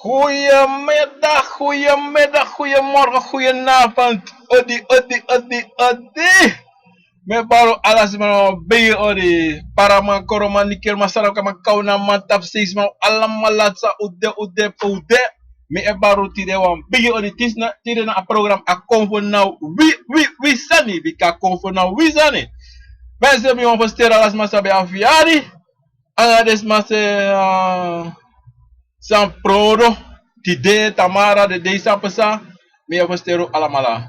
Goedemiddag, goedemiddag, goedemorgen, goedenavond. Odi. Me baro alas mano be odi. Para man koroman nikir masarap ka magkauna man tapsis man alam malat sa ude. Me e baro tide wan be odi tisna tide na a program a konfo now we sani bika konfo now we sani. Mensen mi wan postera alas masabe afiari. Anga des mase San Prodo, Tide, Tamara, de Dei Sapasa, mi avostero alamala.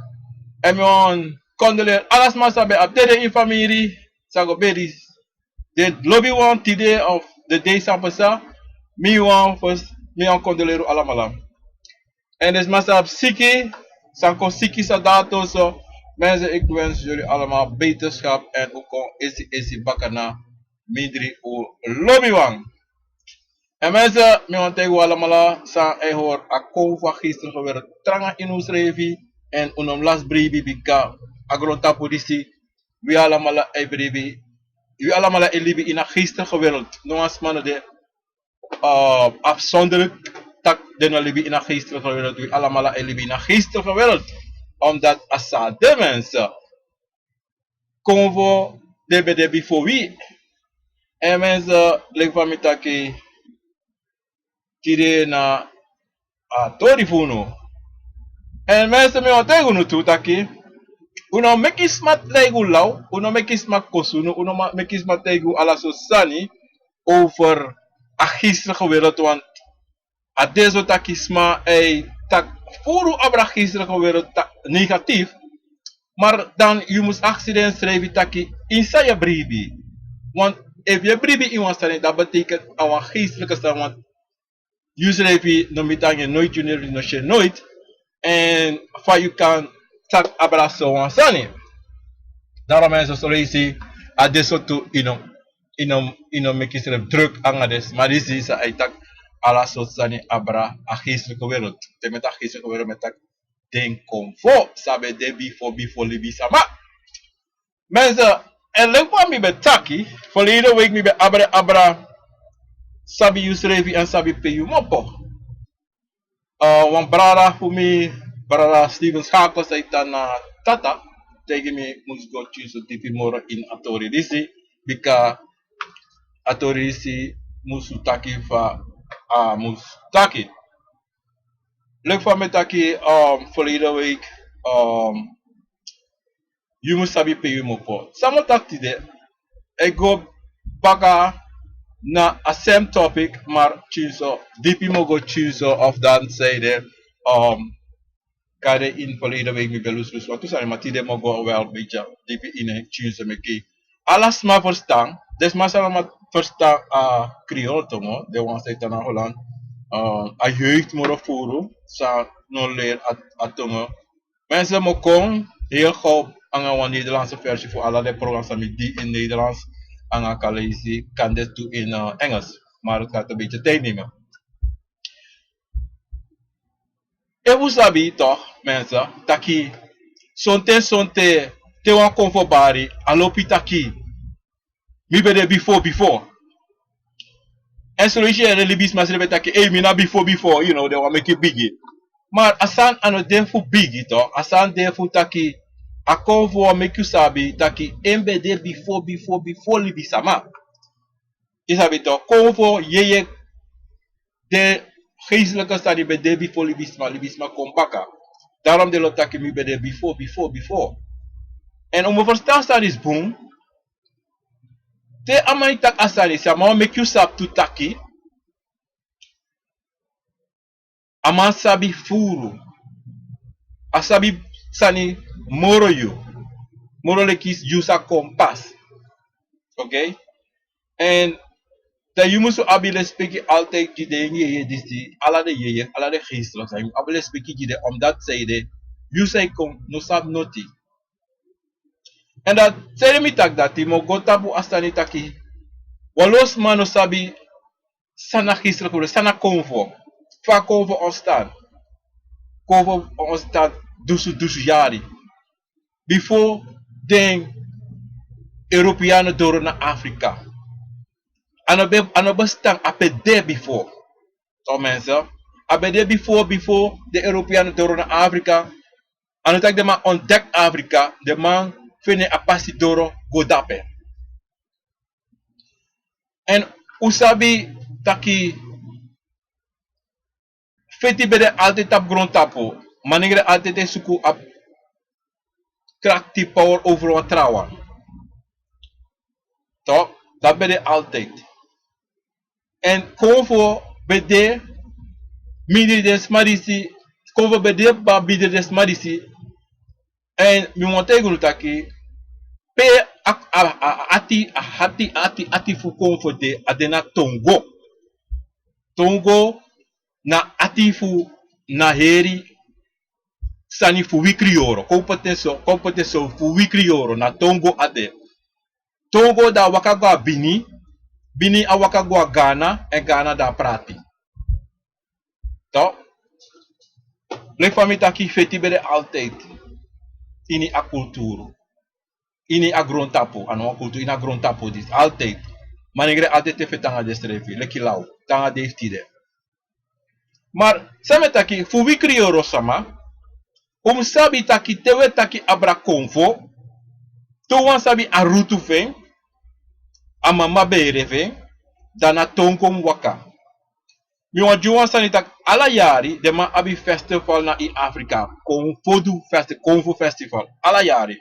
E mi on condole alas masabe update in family, sago bedis. The lobby one Tide of the Dei Sapasa, mi on first, mi on condolero alamala. En dus masab Siki, Sanko Siki Sadato, so mensen ik wens jullie allemaal beterschap en ook al is bakana midri o lobby one. En mensen, mi want tegen allemaal sa e hoor a kon van gisteren gewerkt tranga in ons revi en unom las bribi bika agronta politie we allemaal e bribi we allemaal e libi in a gisteren gewerkt no as mannen de afzonderlijk tak de no libi in a gisteren gewerkt we allemaal e libi in a gisteren gewerkt omdat asa de mensen convo de before we en mensen leg van mitaki kire na tori funo. En mensen me ontego no tu taki. Uno meki smart legu lau, uno meki smart kosuno, uno meki smart legu ala sosani over a gisterige wereld want a dezo taki sma tak furu abra gisterige wereld negatief. Maar dan je moet accident schrijven taki inside je bribi. Want if je bribi iemand stane dat betekent aan geestelijke staan want usually no mitang nooit junior no she nooit en fa you kan tak abraço wan sani daarom is zo lazy a deso tu ino make it druk angades maar dis is a tak ala so sani abra a geestelijke wereld te met a geestelijke wereld met tak den comfort sabe de before libi sama mensen en leuk van mi betaki verleden week mi be abra sabi yusrevi en sabi pe you mopo. Wan brada voor me, brada Steven Schakos zei dan tata tegen me moest go choose tipi moro in atori bika atori musu taki fa mus taki. Leuk van me taki verleden week you must sabi pe you mopo. Samo takti de I go baka na a same topic maar choose dipi mo go choose of dan zijde kade in verleden week mi belus want toen zei maar tide mo go wel beetje dipi in choose me ki alas ma verstaan des maar sama verstaan Creole tomo de wan say tana Holland a jeugd mo furu sa no leer atomo mensen mo kon heel gauw aan een Nederlandse versie voor allerlei programma's die in Nederlands aan Kalezi kan dit doen in Engels, maar het gaat een beetje tijd nemen. En hoe sabi toch, mensen, taki, sonte, te wan konfobari, alopi taki, mi bede before. En zo is je een libis maar ze taki, hey, mina before, you know, they want make it biggie. Maar asan ano den fu biggie toch, asan den fu taki, a konvo make you sabi taki embede before libi sama. Isabi toch, konvo yeye de geestelijke stadie bij de before libisma kompaka. Daarom de lot taki mi bede before. En om verstaan staat is boom. Te amai tak asani sama make you sab to taki. Ama sabi furu. Asabi sani moro lekis use a kompas. Okay? En dat je moet zo abile spreken altijd die dingen die alle de geestelijk zijn. Abile spreken die omdat zij de use kom no sab noti. En dat zij mi tak dat die mo go tabu astani taki. Walos man no sabi sana geestelijk sana convo. Fa convo ontstaan. Convo ontstaan dusu jari. Before den Europeanen door naar Afrika. Ano bestang ape de before. So mensen, abede before de Europeanen door naar Afrika. En dat de man ontdekt Afrika, de man vindt een passie door Godape. En usabi taki feti bede altijd tap grond tapo. Maningre altijd een suku op krachtig power over wat trouwen. Toch? Dat bede altijd. En konvo bede midden des marisi, konvo bede ba midden des marisi. En mi montego taki pe ati fu konvo de adena tongo. Tongo na atifu na heri sani fu wikrioro competência fu wikrioro na tongo ade tongo da wakagwa bini a wakagwa Ghana e Ghana da prati to le famita ki feti bere altijd ini a culturo ini a grontapo ano a culturo ina grontapo dis altijd manigre ade te fetanga destrevi le kilau tanga deftide. Maar sabe taki fu wikrioro sama sabi taki tewe taki abra konfo to wan sabi a rutu fen a mama bere fen dana tonkom waka mi wan juwan sani tak ala yari de man abi festival na in Afrika konfo festival ala yari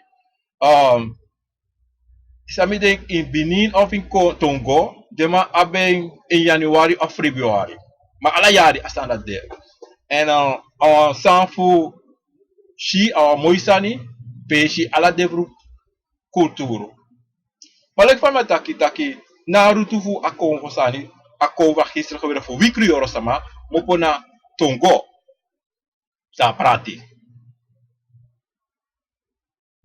sami denk in Benin of in Tongo de man abe in Januari of Februari maar ala yari asanda there en sanfu shi awa moisani peshi ala devru kulturo. Palek fama taki na rutufu akon sani akon wa gisteren gebeurde voor wikri oro sama mopona tongo sa prati.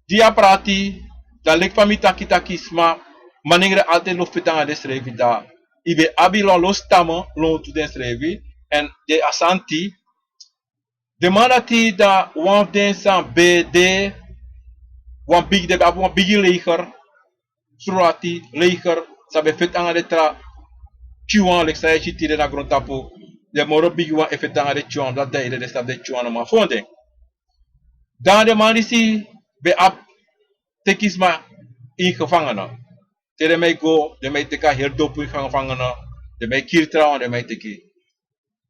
Dia prati da lek fami taki sma maningre alte lo fitanga desrevi da ibe abilon lo stamo lo tu desrevi en de asanti de manati da wan den san BD wan big de wan bigi leger surati leger sabe fetanga de tra chuan lek sa chiti de na grontapo de moro bigi wan fetanga de chuan dat de sta de chuan ma fonde dan de manisi be ap tekisma in gevangenen de mij go de mij teka herdopu in gevangenen de mij kirtra de mij teki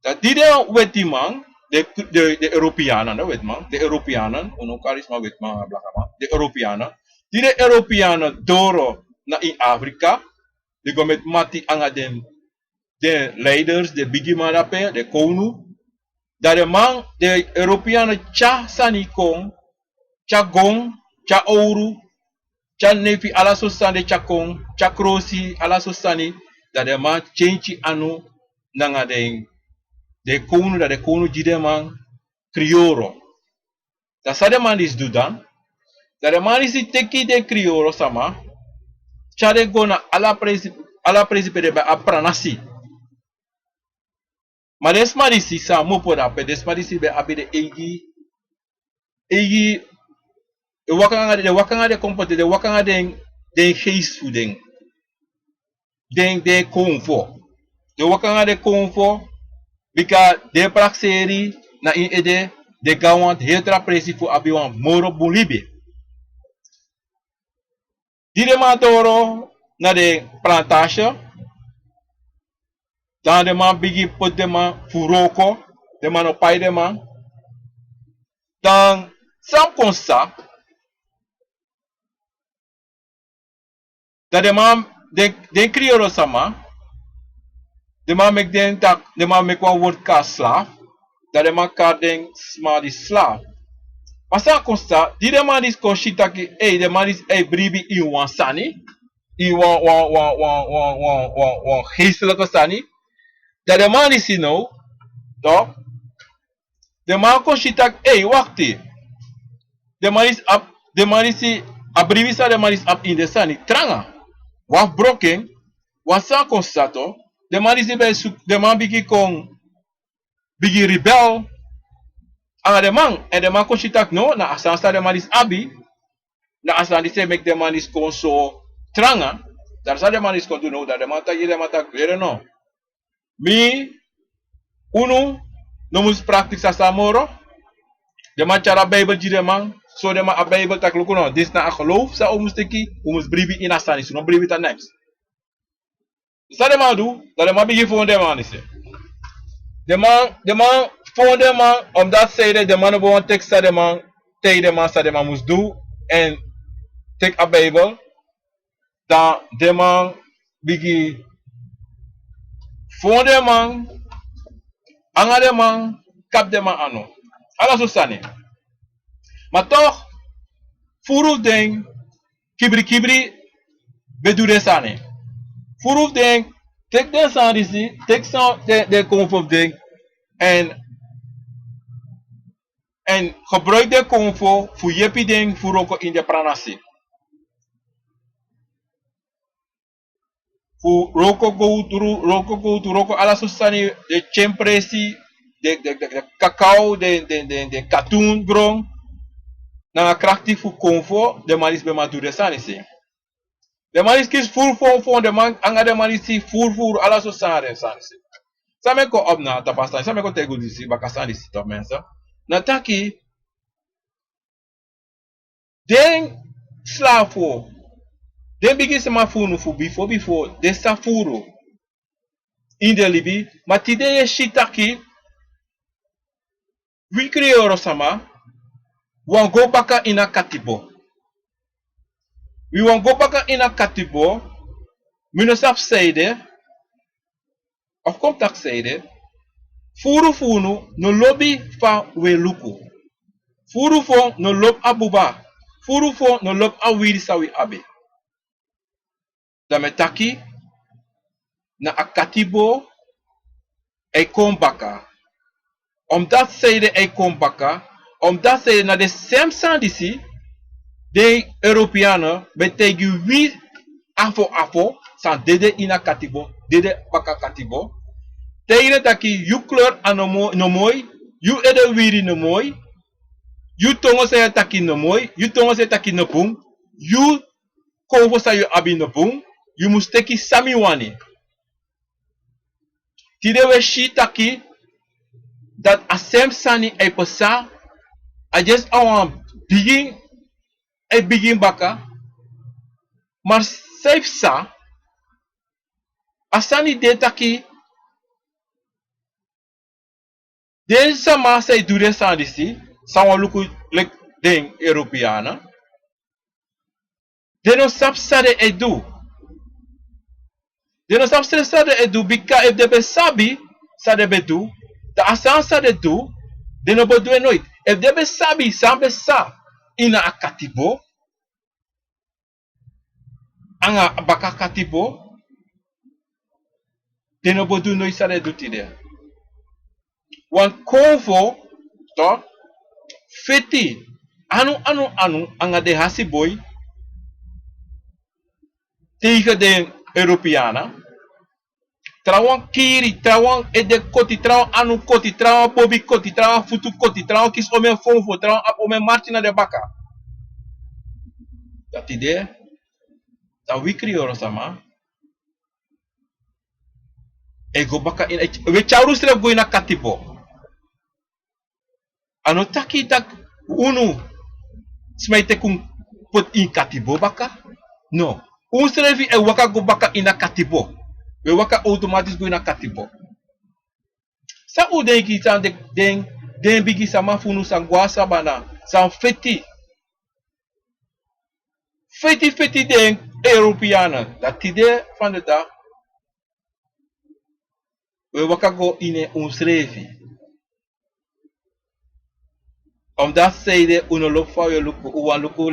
dat die de weti man de Europeanen, weet man, de Europeanen, charisma weet man, blakama, de Europeanen, die de Europeanen door naar in Afrika, die gaan met mati anga de leiders, de bigimarape, de konu, dat de man, de Europeanen cha sanikong, cha gong, cha ouro, cha nefi ala sosane cha kong, cha krosi ala sosani, dat de man change anu nanga de konu jide man crioro. Da sa de man is do dan. Da de man is teki de crioro sama. Chade gona ala principe de ba apranasi. Ma des marisi sa mo poda pe des marisi be abide egi de wakanga de compote de wakanga de geestfu den de konfo. De wakanga de konfo bika de praxeri na in ede de gawant hetra presi fu abiwan moro bulibe. Dire matoro na de plantage dan de man bigi pot de man furoko de man opai de man dan sam konsa dat de man de crioro sama de man mek den tak de man mek wan word ka slaaf dat de man ka den sma di slaaf. Maar sa consta, die de man is conchita ki, de man is bribi in wan sani, in wan geestelijke sani, dat de man is nou, toch? De man conchita ki, wacht de man is up, de man is bribi sa de man is up in de sani, tranga, wan broken, wan sa consta to, de man is de man bigi kon, bigi rebel, aan de man en de man kon shitak no na asan sta de man is abi na asan di se mek de man is kon so tranga dar sa de man is kon do no dat de man ta yele mata kwere no mi unu no mus praktik sa samoro. De man cara Bijbel di de man. So de man a Bijbel tak luku no. Dis na a geloof sa o mus teki. O mus bribi in a sanis. No bribi ta next. Sa de man do. Dat de man bigi voor de man is. De man voor de man. Omdat zei de man op een tekst sa de man. Tegen de man sa de man mus do. En take a Bijbel. Dan de man bigi voor de man. Anga de man. Kap de man ano. Ala so sani. Maar toch, furu ding, kibri, bedoel de sani. Furu ding, tek de sani si, tek san de comfort ding, en gebruik de comfort, voor jepi ding, voor ook in de pranasi. Voor roko go to roko ala so sani, de chempresi, de cacao, de katoen grong, na krachtig voor comfort, de man is bij mij doe de sani si. De man is kies voor de man, anga de man is voor ala so sani si. Same ko op na tapastan, same ko tego disi, bakasan disi top mensen. Na taki, den slavo, den bigi sema funu fu before, de safuro, in de libi, ma tide ye shitaki, wi krioro sama, wan go baka ina katibo. We wan go baka ina katibo, minosaf seide, of contact seide, funu no lobby fa we luku. Furu fon no lob abuba. Furu fon no lob awiri sawi abe. Dametaki na akatibo e kombaka. Omdat zeide e kombaka, omdat zeide na de semsan disi, de Europeanen betegi wi afo, san dede ina katibo, dede baka katibo. Tegen taki yu kleur no mooi, yu ede wiri no mooi, yu tongo se taki no mooi, yu tongo se taki no pung, yu konvo sa yu abi no pung, yu musteki sami wani. Tide we shi taki, dat asem sani e pesa, a just awan begin baka, maar safe sa, asani de taki, den sama say dure sandisi, sawa luku lek den Europeana. De no sapsade edu. De no sapsade edu bika if de be sabi sade bedu, da asan sade du, de no bodu nooit. If de be sabi sambe sa ina akatibo, anga baka katibo, de no bodu nooit sade du tide. Wan konvo to feti anu anga de hasiboy tegen de Europeana. Trawan kiri, trawan ede koti, trawan anu koti, trawan bobi koti, trawan futu koti, trawan kis omen fonfo, trawan ap omen martina de baka. Dat idee, dat wikri oro sama. Ego baka in, we chaurus le go ina katibo. Ano taki tak unu smete kung put in katibo baka? No. Unsrevi e waka go baka ina katibo. We waka automatisch go ina katibo. Sa u denki san den bigi sama funu san guasa bana san feti. Feti den Europeana. Dat idee van de dag. We waka go ine unsrevi. Omdat zeiden uno loop van je luku, uwan luku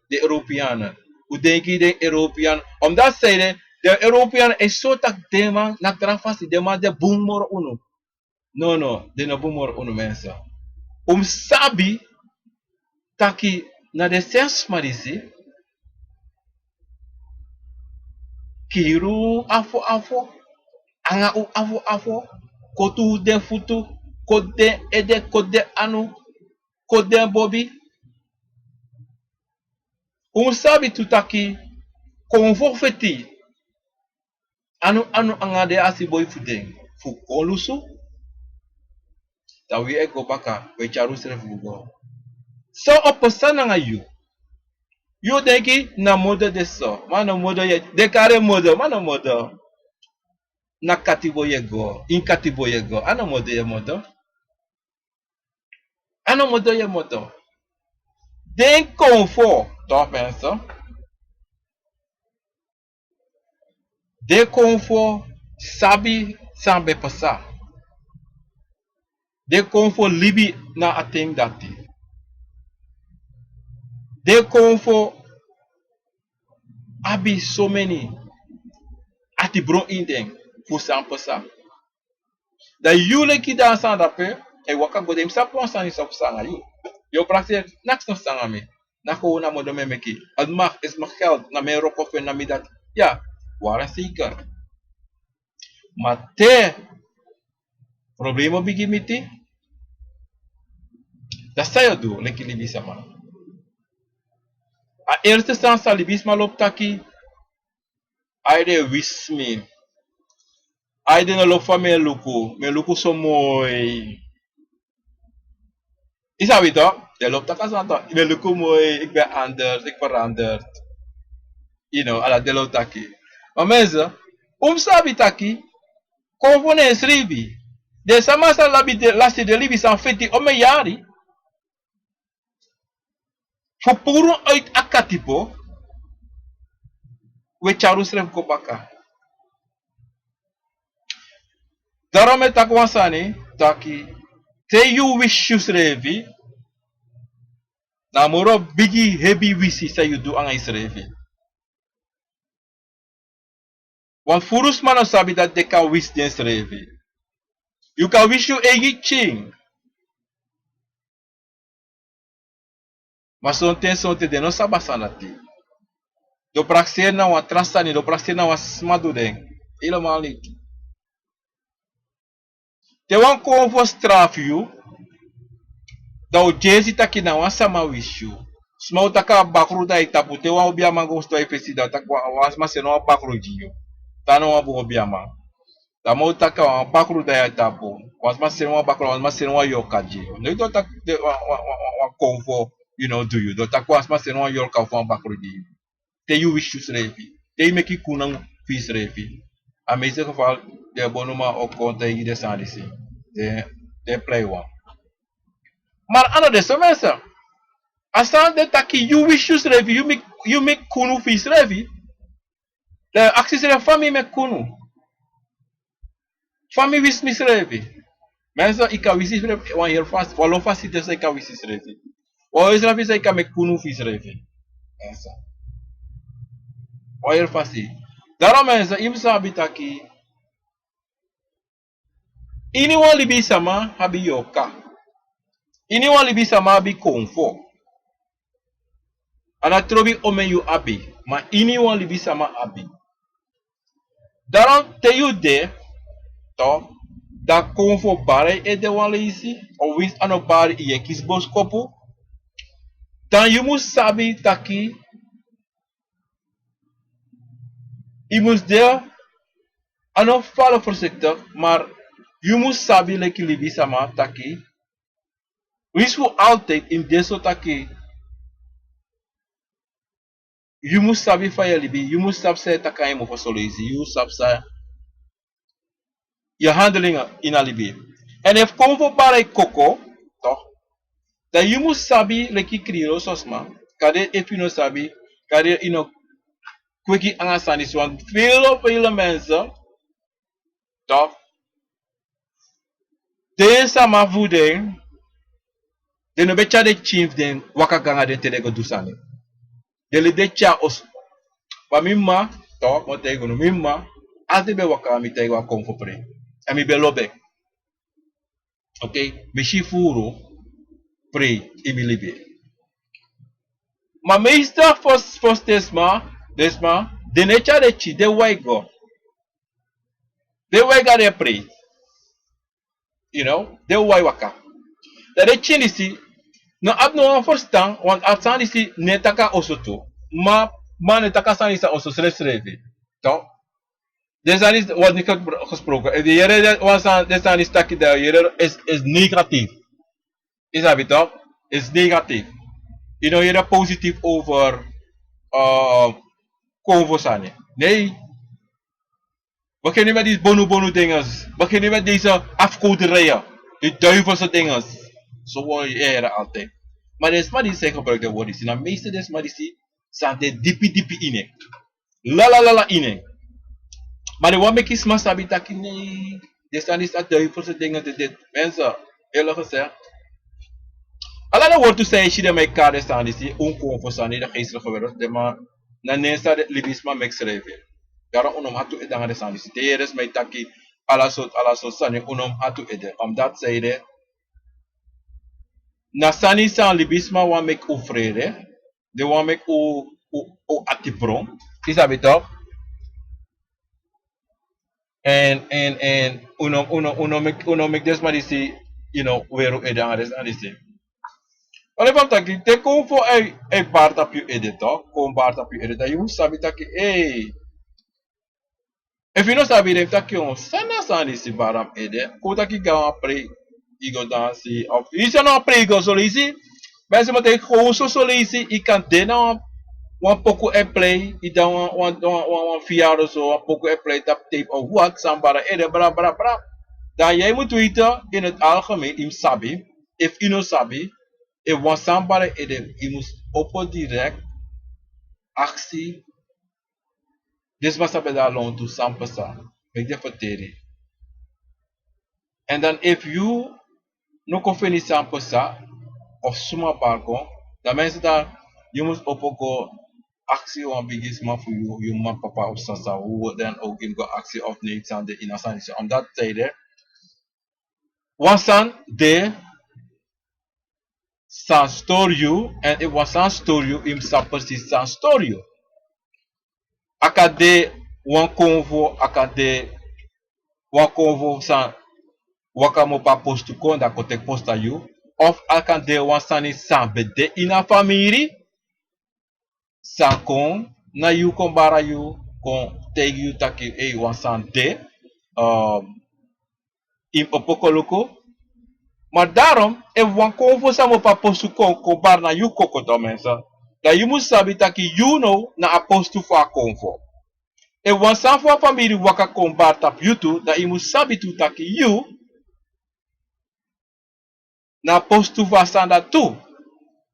de Europeanen. U denki de Europeanen. Omdat zeiden de Europeanen is zo tak deman na trafasi deman de boomor uno. No, de no boomor uno mensen. Sabi taki na de sens marisi kiru afo anga u afo kotu de futu kode ede kode anu kode bobi. Sabi tutaki konvo feti anu anga de asiboy fudeng fu kolusu tawi ego baka we charu sref bugo. So opposana nga you. You denki na modo de so. Mano modo ye dekare modo, mano modo. Na katibo yego, in katibo yego. Ano modo ye modo? Ano modo ye modo? Den confort, to pensa. De confort sabi sambe pasa. De confort libi na ateng dati. De confort abi so many ati bron indeng pour pasa. Da yule ki dan san dape e waka godem sa pon san ni sa sanga yu. Yo praktijk naks no sanga me. Nako na mo do me meki. Het mag is mijn geld na me roko fe na mi dat. Ja, waren zeker. Maar te problema bigi miti. Dat saya do leki libi sama. A eerste instantie sa libis malop taki. Aide wis me. Aide na lofa me luku so mooi. Isabi toch? De loopt dat als toch? Ik ben luku mooi, ik ben anders, ik veranderd. You know, ala de loopt taki. Maar mensen, sabi taki, komponen sribi. De samasa labi de lasti de libi san feti ome yari. Voor uit akatipo, we charu sref kopaka. Daarom het takwansani, taki, te you wish you srevi, na moro bigi hebi wisi sa you do ang srevi. Want furus mano sabi dat de kan wis den srevi. You can wish you egi ching. Maar sonte de no sabasanati. Do praxer na wa trastani, do praxer na wa smadu den. Helemaal niet. Te wan kon voor straf you. Da o jezi taki na wa sama wish you. Sma utaka bakru da itapu. Te wan obia mango sto epesi da takwa wasma se no bakru jiyo. Tano wa bu obia man. Da mo utaka wa bakru da itapu. Wasma se no bakru, wasma se no yoka jiyo. No ito tak wa konfo. You know, do you? Do takwa asma se no yoka wa bakru jiyo. Te you wish you srevi. Te you meki kunang fis revi. A meeste geval, de bonuma ook konta in de sandisi. De play one. Maar ano de so mensen. Asaan de taki you wish you srevi, you make kunu fis revi. De acties de fami me kunu. Fami wis mis revi. Mensen, ik kan wisi revi, wan hier vast, walo vast zitten, ik kan wisi revi. O is revi, ik kan me kunu fis revi. Mensen. Oil fasi. Daarom mensen, im sabi taki. Iniwan libi sama habi yoka. Iniwan libi sama habi konfo. Anatrobi ome yu abi. Ma iniwan libi sama abi. Daarom te yu de. To. Da konfo bare e de wan leisi. O wins ano bare iye kisbos kopu. Dan yu mus sabi taki. Je moest daar aan een vallen voorzichtig, maar je moest sabi leki libi sama taki. Wist voor altijd in deze taki. Je moest sabi van je libi, je moest sabi say taka je moet solutie, je moest sabi say je handelingen in a libi. En if kom voor bare koko, toch? Dat je moest sabi leki kriro sosma, kade epino sabi, kade ino kweki angasani swan vele mensen toch deze ma voeding de no becha de chief den wakaganga den telego dusani de le decha os wa mimma toch mo tego no mimma ate be waka mi tego a konfo pre e mi be lobe okay mi shifuro pre e mi libe ma meester first desma de necha de chi de waigo de pre you know de wai waka da de chi nisi no abno forstan want atsan nisi netaka osoto ma netaka sanisa oso sreve to Deze is wat niet gesproken. En de Heer was aan deze aan die stakje de Heer is negatief. Is dat toch? Is negatief. Je know hier positief over Convo-sani. Nee, begin niet met die bono dingen. Begin niet met deze afkoderijen. Die duivelse dingen. Zo word je eerder altijd. Maar dat is maar die zijn gebruikte woorden. De meeste des maar die zijn de dipi in. La la la la in. Maar de wat is maar sabi taki nee. Dit zijn niet dat duivelse dingen. Dit mensen, eerlijk gezegd. Alla woord to say she de mij kade staan die onconversant de geestelijke wereld. De maar na nesta de libisma mek schrijven. Daarom unom hatu edanga de staan die. De heer is mij taki ala soort sani unom hatu ede. Omdat zij de na sani san libisma wan mek u vrede. De wan mek u atipron. Is dat beter? En unom mek desma die you know weru edanga de staan die. Olha vamos aqui, tem como for é barta più editor, com barta più editor, you sabe tá aqui, ei. If you não sabe deve tá aqui um sana sana esse baram ede, conta aqui que uma pre igo dansi, of isso não pre igo solisi, mas se mantém com solisi e cantena pouco é play e dá fiado so pouco é play tap tape of what sambara ede bra. Dan jij moet weten in het algemeen, im sabi, if you não sabe if one somebody je moet op direct actie dus was dat bij daar loon to sampasa met de vertering en dan if you no confini sampasa of suma barco dan mensen daar je moet op actie want bigisma voor je man papa of sasa hoe dan ook in go actie of niks aan de inasantie omdat tijden wasan de san storio en it was san storio im sappersi san storio. Akade wan convo san wakamo pa postu kon da kotek posta you of akade wan sani san bede ina famiri san kon na you kon bara you kon tegi you taki e wan san de im opokoloko. Maar daarom, if one convo samo pa postu kon bar na you kokoto mensen, dat je moet sabi taki you know na apostu for a convo. If one san for family waka kon bar tap you too, dat je moet sabi tu taki you na apostu for standard too.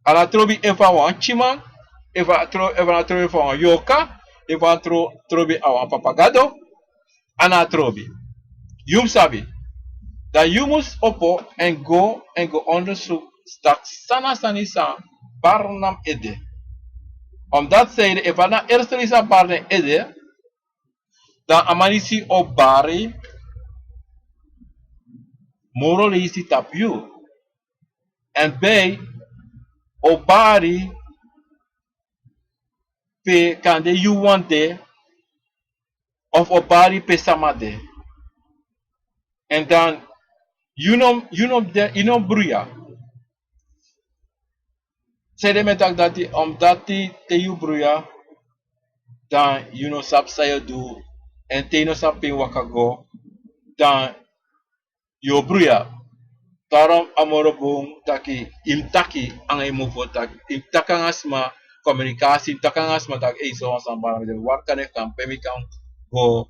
Ala trobi eva wan chiman, eva trobi for wan yoka, eva trobi awan papagado, ana trobi. You sabi. Dat je moet op en go onderzoek dat sana sanisa barnam ede. Omdat zij de na eerste lisa barnam ede, dan amanisi op bari moralisi tapu. En bij op bari pe kande you want de of op bari pe samade. En dan you know bruya. Zij de met dat die omdat die te you bruya, dan you know sap saya do en te no sap pin wakago, dan yo bruya. Daarom amorobong taki imtaki ang imuvo tak imtakang asma komunikasi imtakang asma tak so ang barang de war kan ik kan pemi kan go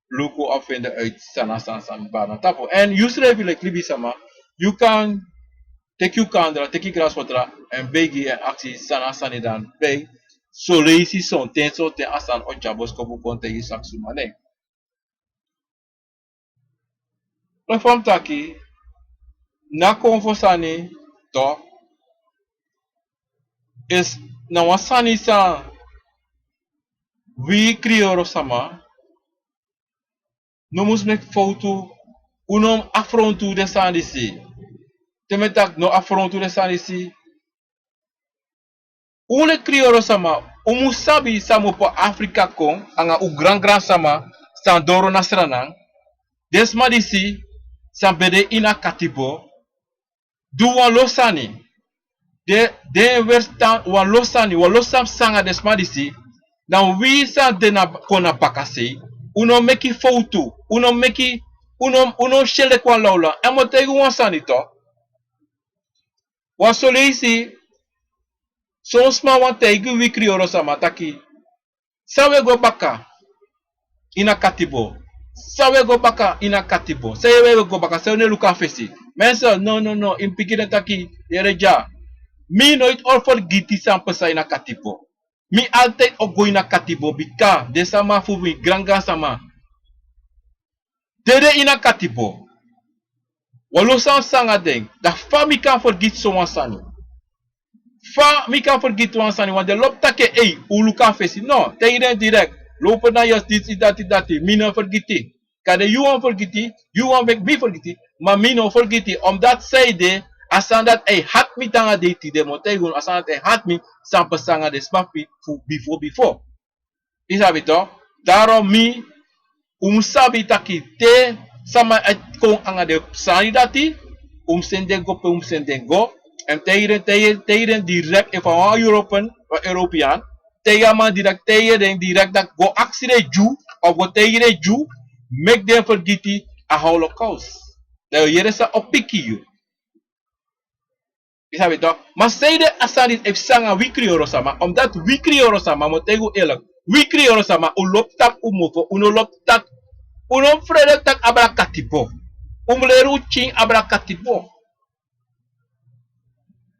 luku of in de uit sana barang tapo and usually like libi sama you can take you kandra take you grass water and begi en actie sana dan beg so lazy son ten asan o jabos ko bu konte yi saksu mane reform taki na conversani to is na wasani sa we crioro sama no mus mek foto unom afrontu de sandisi temetak no afrontu de sandisi ule crioro sama umusabi samo po Afrika kon anga u gran sama sandoro nasranang desma disi sambede ina katibo du wan losani de verstan wan losani wan losam sanga desma disi dan wi sa de na kona bakasi uno meki foto, uno meki, uno shele kwa laula, emo tegu wansani to. Wasole isi, sonsma wan tegu wikri oro sama taki. Sawe go baka, ina katibo. Sawe go baka, ina katibo. Sawe go baka, sawe ne luka fesi. Mensa, no, impikina taki, yereja. Mi nooit forgiti sampai sa ina katibo. Mi altijd ogo ina katibo, bika, de sama fubi, granga sama. Dede ina katibo. Walau sanga deng, da fa mi kan forgit so wansani. Fa mi kan forgit wansani, want de lop take ulu kan fesi. No, te iden direct. Lopen na jas dit, dati, mi no forgiti. Kade you wan forgiti, you wan make me forgiti, maar mi no forgiti, omdat zij de, asan dat hat mi tanga de ti de motegun, asan dat hat mi sampai sanga de smapi before. Isa bito, daarom mi sabi taki te sama kong anga de sani dati senden go en teiren direct van wa European teyama direct direct dat go aksire ju of go teiren ju make them forgiti a holocaust de yere sa opiki you isa bito mas seide asani sanga wikri orosama omdat wikri orosama motegu elak wikri orosama uloptak umofo unoloptak unom frede tak abrakatipo. Umleru ching abrakatipo.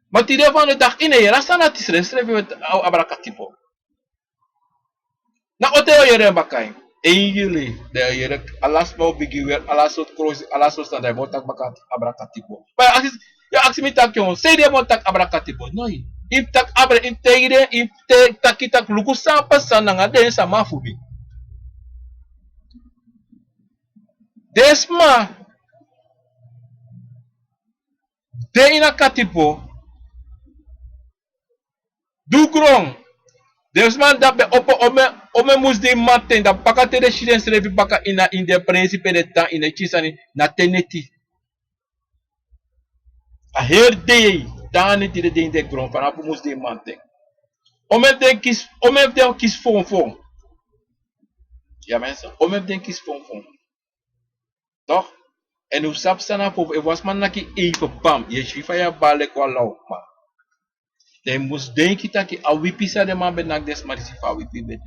Matide van de dag in era sana tisre met abrakatipo. Na oteo yere bakai. Eingili de yere alas mau bigiwer alasot cross alasot sta botak bakat abrakatipo. Pa aksis ya aksimitak yon sede botak abrakatipo. Noi. If tak abra if teire if te takitak lukusa pasana ngade sa mafubi. Desma de ina katipo dugrong desma dape opo ome musde maten da pakate de shiren srevi baka ina in de principe de temps ina chisani na teneti a her de tani tire de in de grond para pu musde maten ome de kis fon ja mensen ome de kis fon toch. En hoe sap sana po was man naki even pam. Je shifa ya bale kwa lau ma. De mus denki taki a wipi sa de man benak des marisi fa wipi bede.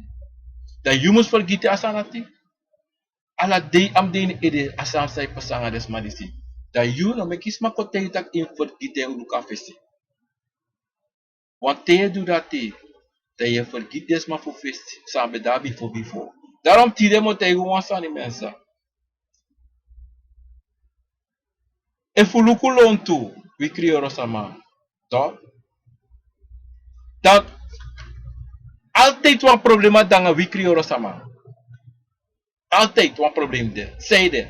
Da you must forget asanati. Ala de am de ede asan sai pasanga des marisi. Da you no me kisma kote tak in forget u ka festi. Want te do dat te. Da je forget des ma fu festi. Sa be da before. Daarom tide mo te wan sani mensa. E fuluku lontu, we krioro sama. Toch? Dat altijd een probleem dan we krioro sama. Altijd een probleem de. Zijde.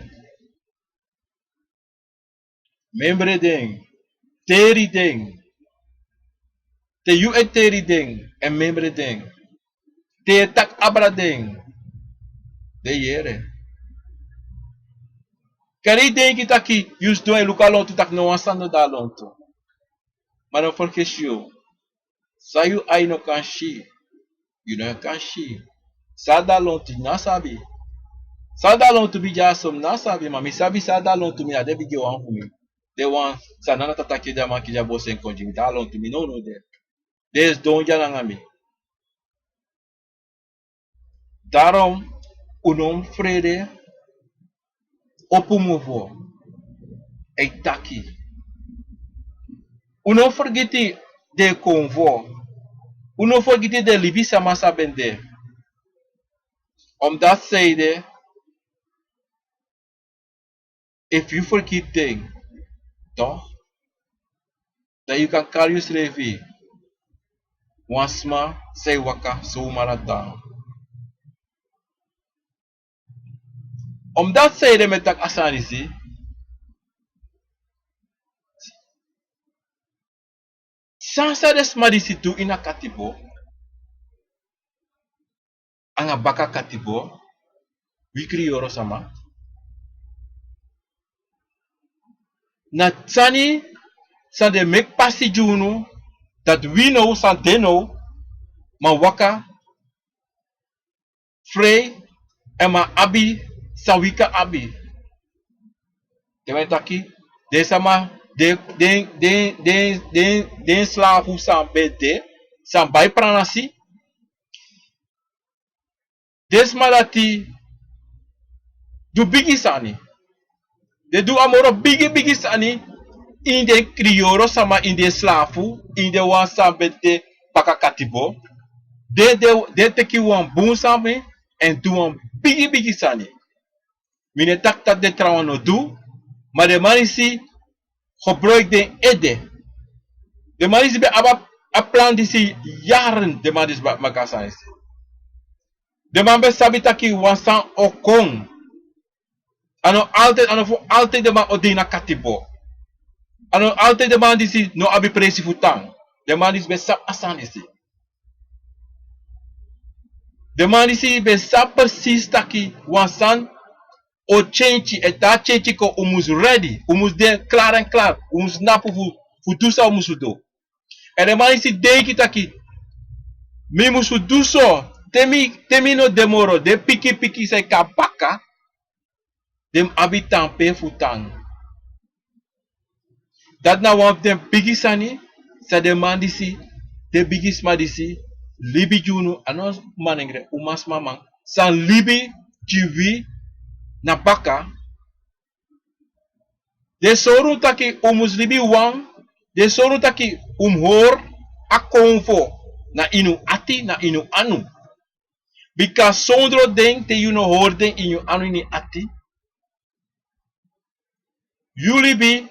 Membre ding. Teri ding. Te you et teri ding. En membre ding. Te tak abra ding. De yere. Kari ding kita ki use do e luka lontu tak no ansando da lontu. Maar dan vergeet je. Sayu ai no kanshi. You know kanshi. Sada lontu na sabi. Sada lontu bija som na sabi ma mi sabi sada lontu mi ade bigi wan fu mi. De wan sanana tataki de man ki ja bo sen konji da lontu mi no de. Des don ja na mi. Daarom unom frede opumuvo eitaki. Unom forgeti de convo. Unom forgeti de libisa masa bende. Omdat zeide if you forget thing, toch? Dat you can call you slevi. Wansma say waka so marata. Omdat zeide met tak asanisi. Sansa des madisi tu ina katibo. Anga baka katibo. Wikri yoro sama. Na tsani sa de make pasi junu that we know san they know ma waka free Ema abi sawika abi. Demen taki de sama de slavu san bede san bai pranasi desmalati du bigi sani. De do amoro bigi sani in de krioro sama in de slavu in de wan san bede pakakatibo. De teki wan boom sami en do wan bigi sani. Mine tak de trouwen no do, maar de man is gebruikt de ede. De man is bij a plan die jaren de man is bij elkaar. De man be sabitaki wansan okong. Ano voor altijd de man odina katibo. Ano altijd de man die no abi presi futang. De man is be sab asan isi. De man is be sab precies taki wansan o change eta change ko umus ready. Umus de klaar en klaar. Umus napu fu dusa umus do. En de man is denk taki mi musu duso. Temi no demoro de piki sai kabaka dem habitant pe futang. Dat na one of them biggie sani sa de man disi de biggest ma disi libi junu anos manengre umas mamang san libi jiwi na baka de soru taki umus libi wang de soru taki umhor akonfo na inu ati na inu anu. Because sondro ding te you no hoorden in you anu ni ati. You be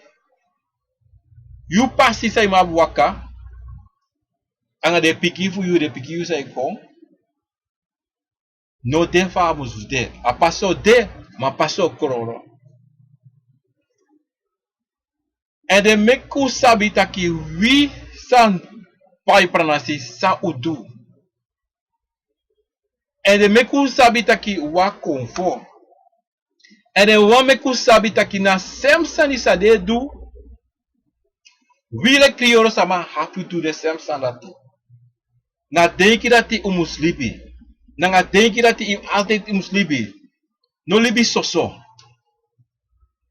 you passi say ma waka anga de piki fu you de piki you say kom no de famus de a passo de ma passo kororo. En de meku sabita ki wi san pai pranasi sa udu. En de meku sabita ki wa konfo. En de wa meku sabita ki na sem sanisa de do. We le krioro sama have to do the same standard. Na denki dati umuslibi. Na nga denki dati altijd umuslibi. No libi soso.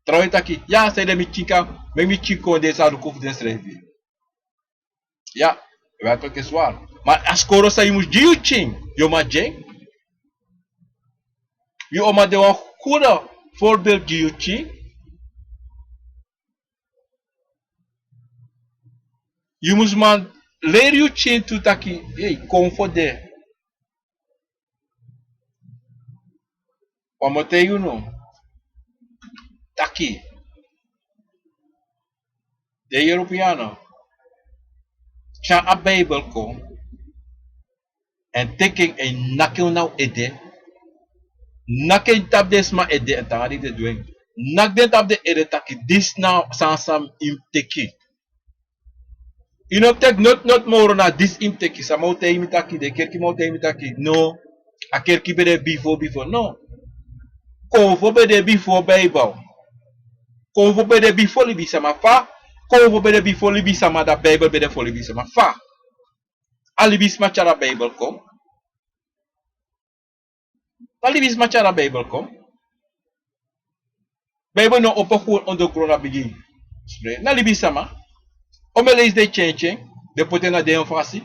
Trouwens taki ja zei de michika, me michiko de sa rukuf den srevi. Ja, werkelijk is waar. Maar als koro sa imus jiu ching, yo ma jeng. Je oma de een goede voorbeeld jiu ching. Je moet man leren je ching to taki, hey, comfort de. Omote you know. Taki. De Europeanen. Cha a Bijbel ko. En taking a nakil nou ede. Nakin tab desma ede en tangari de doing. Nak den tab de ede taki dis now sansam im teki. You know take not more na dis im teki. Sa mau te imitaki de kerki mau te imitaki. No. A kerki bede before. No. Konvo bede before Bijbel. Konvo bede before libi sama fa. Konvo bede before libi sama da Bijbel bede for libi sama fa. Alibis machara Bijbel kom. Alibis machara Bijbel kom. Bijbel no opo gewoon ondergrond na begin. Na libi sama. Ome lees de change. De poten na de fasi.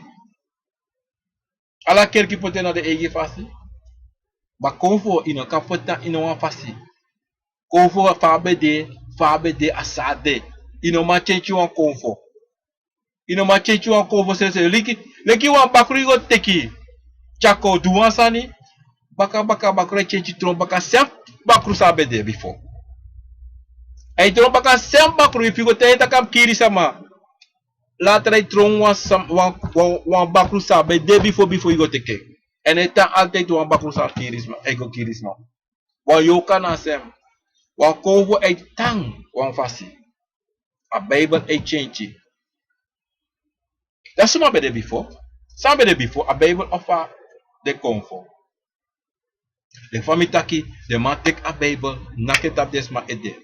Ala kerki poten na de egi fasi. Ba konvo ino kapota ino wan fasi. Konvo fabe de asade. Ino ma change wan konvo. Ino ma change wan konvo se leki wan bakuri go teki. Chako duwan sani. Baka bakure change tron baka sem bakru sabe de before. Ay tron baka sem bakru if you go tenta kam kiri sama. Later ay tron wan bakru sabe de before you go teke. En eta altijd wan bakru sa kirisma, ego kirisma. Wan yoka na sem. Wan konvo ay tang wan fasi. A Bible ay change. That's some be there before. Some be there before a Bible offer the comfort. The family taki, the man take a Bible, knock it up this man ede.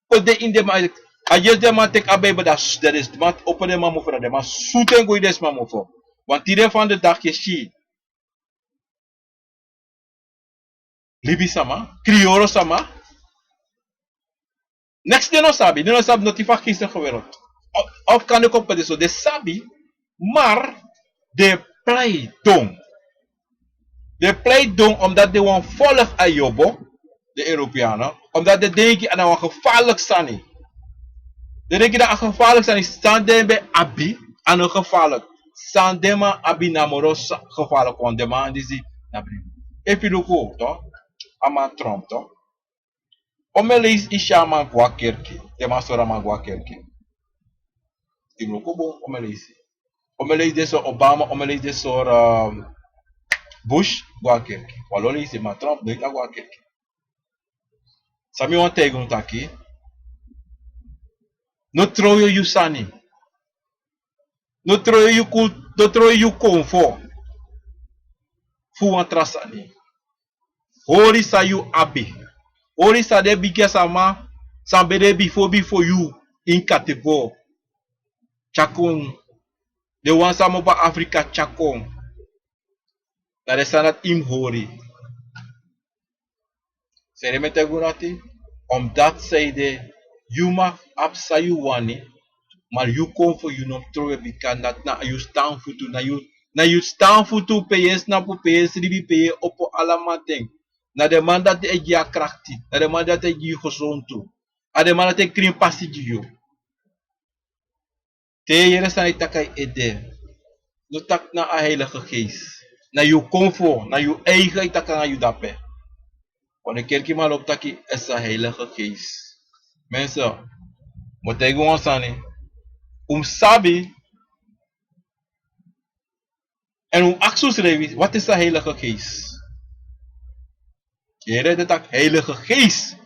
But they in the man, I just the man take a Bible that is the man open the man for the man shoot and go this man for. Want die van de dag je zie. Libi sama, Criollo sama. Next de no sabi notificatie gisteren gewerkt. Of kan ik op de sabi, maar de play dong. De play dong omdat de wan volg ayobo, de Europeanen, omdat de denken aan een gevaarlijk sani. De denken dat een gevaarlijk sani, sandembe abi, aan een gevaarlijk. Sandema abi namoros gevaarlijk, want de man die zie, if you look ook, toch? Ama Trump, toch? Omelis isha man kwa kerki, de man sora man kwa kerki. Tim look bon, omelis. Omelis de so Obama, omelis de so Bush, kwa kerki. Waloli si man Trump, doit a kwa kerki. Sami wan tegen taki. No troyo you sani. No troyo you could, no troyo you comfort. Fu wan trasani. Hori sa you abi. Hori sa de bige sama. Sambede before you. In katebo. Chakong. De wan samo ba Afrika chakong. Dat is sanat im hori. Sere me tegen nati. Omdat zij de. You mag apsa you wani. Maar you kom voor you nog trouwen bikan dat na you staan voor toe na you staan voor toe PS na po PS ribi PS op allemaal ding. Na de man dat de ja krachtig, na de man dat de je gezond toe. A de man dat de krim passie je. Te jere san itakai ede. No tak na a heilige geest. Na you kom voor, na you eigen itaka na you dape. Wanneer kerkie maar op taki is a heilige geest. Mensen, moet ik gewoon staan. Sabi en axus revi, wat is de heilige geest? Je redt het heilige geest.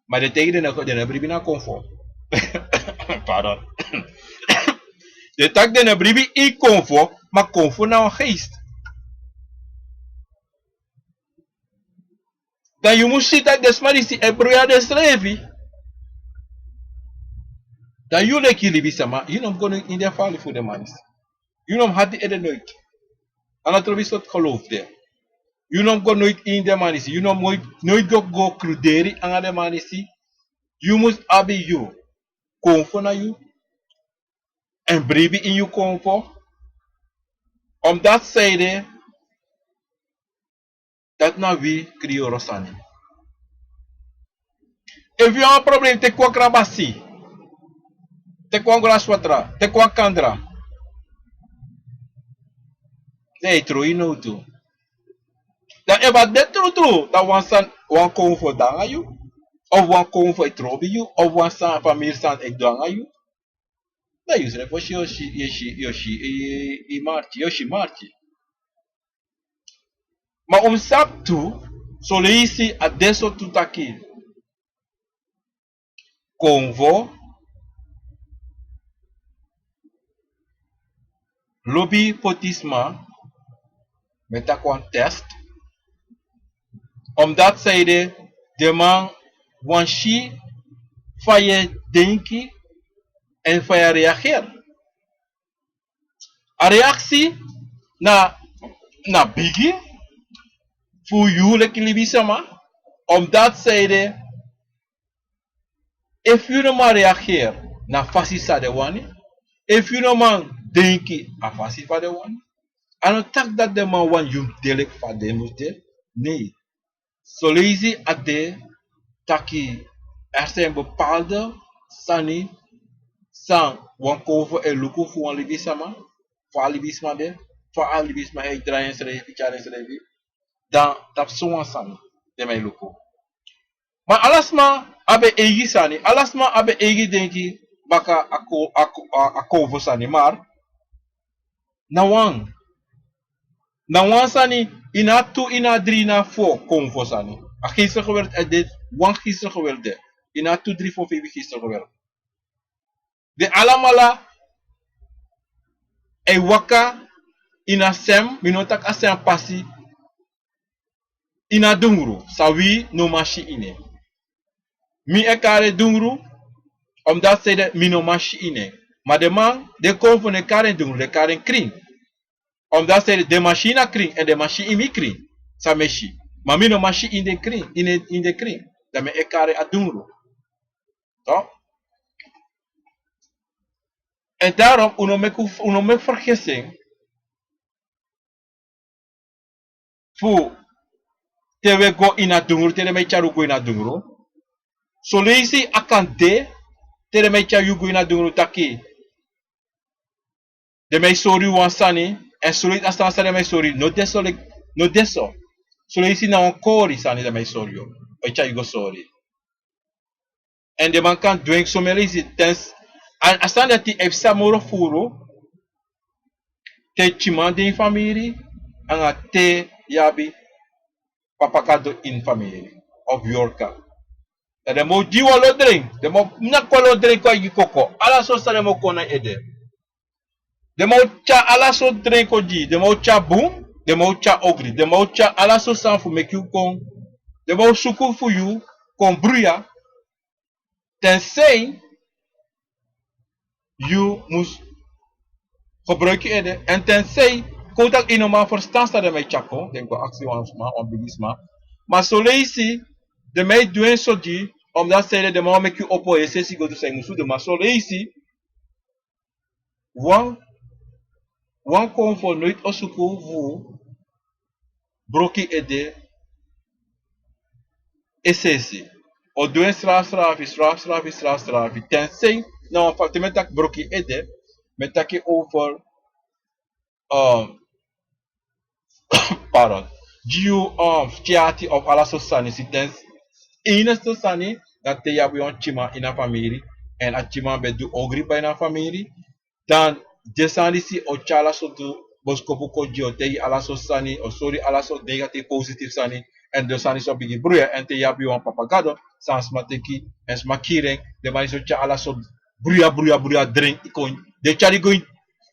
Maar de tegen de nebribi na conform. Pardon. De tak de nebribi in conform, maar conform na een geest. Dan je moet zien dat desmarisi ebroya desrevi. Dan je lek jullie bisama, je nom gewoon in de vallen voor de manis. Je nom had die ede nooit. En dat er is wat geloof daar. You nom go nooit in de manisi. You nom nooit go cruderi aan de manisi. You must abi you. Konfo na you. En bribi in you konfo. Omdat zijde. Dat na wie Criollo sani. If you have a problem, te kwa krabasi. Te kwa ngolashwatra. Te kwa kandra. Nee, true, you know too. Dan eba de true. Dat wan konfo dan aan you. Of wan konfo ik trobi you. Of wan san famir san ik dan aan you. Dat is er voor Yoshi Marti. Maar sap toe, so leisi adesso tutaki. Convo, lobby potisma, met een test. Omdat zij de man wanshi van je denken en van je reageren. A reactie na biggie voor jullie kilibisama, omdat zij if you no man reageert na fasi sa de wani, if you no man denki a fasi fa de wani, en tak dat de man wan yum delek fa de moete, nee. So lazy ade taki er zijn bepaalde sani san wan kovo e luku fu wan libisama, voor alibisma de, voor alibisma e draaien schrijven, charen schrijven, dan tap so wan sani de mij luku. Maar alasma abe egi sani, alasma abe egi denki baka ako sani, maar na wan sani ina 2, ina 3, ina 4 konvo sani. A gisteren gewerkt en dit, wan gisteren gewerkt. Ina 2, 3, 4, 5 gisteren gewerkt. De alamala e waka ina sem, minotak a sem pasi ina dungru, sawi no mashi ine. Mi e kare dungru, omdat zij de minomashi ine. Maar de man, de komt van de karen dungru, de karen kring. Omdat zij de machine kring en de machine imi kring. Sameshi. Mami no mashi in de kring. Dat me ekare adungro. Toch? En daarom, uno me vergissing. Fu, te we go in adungro, te me charu go in adungro. So leisi akante, te me charu go in adungro taki. De me sori wansani, en sori astansa de me sori, no deso. So leisi na onkori sani de me sori yo. Echa you go sorry. En de man kan drink so me leisi tens. En astan dat die efsa moro furo, te chimande in family, anga te yabi papakado in family of Yorka. De mo jiwa lo drink, de mo nakwa lo drink kwa yikoko, ala so sa de mo kona ede. De mo cha ala so drink ko ji, de mo cha boom, de mo cha ogri, de mo cha ala so san fu make you kon, de mo suku fu you, kon bruya, tensei, you mus gebruik je ede, en tensei, kotak inoma verstaan sta de mij chako, denk wel actie on bigisma, maar so leisi, de mij doen so die, omdat zij de man make you oppo, je sessie go to zijn musu de, maar so leisi, wan kon voor nooit osuku vu, broki ede, esesi. O doen strafi, tensei, nou, appartement tak broki ede, met taki over, pardon, Giu Chiati of Alaso Sani, si tens eneste Sani, dat te yabu yon chima in a familie, en a chima bedu ogri pa in a familie, dan desandi si o chala so du boskopu ko gio te Alaso Sani, o sorry Alaso negatief positief Sani, en de Sani so bigi bruya, en te yabu yon papagado, sans mateki, en smakiring, de mani so cha Alaso bruya drink, ikon, de chari going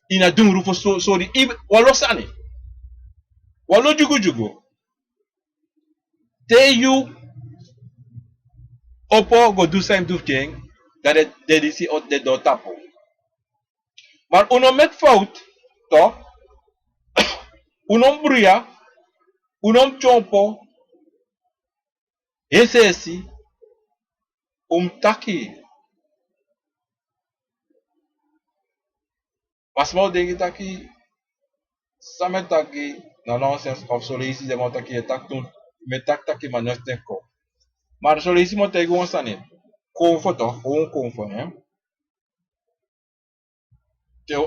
in a dung rufo sorry, walo Sani. Walo jugu. Te you opo go do same do thing dat het de disi ot de do tapo. Maar uno met fout, toch? Uno bruya, uno chompo, esesi, taki. Mas mau dengi taki, same taki, na nonsense of solisi de mo taki tak tun, me taki manos ko. Maar solisi mo tego on sanin. Confo toch, gewoon confo, hè?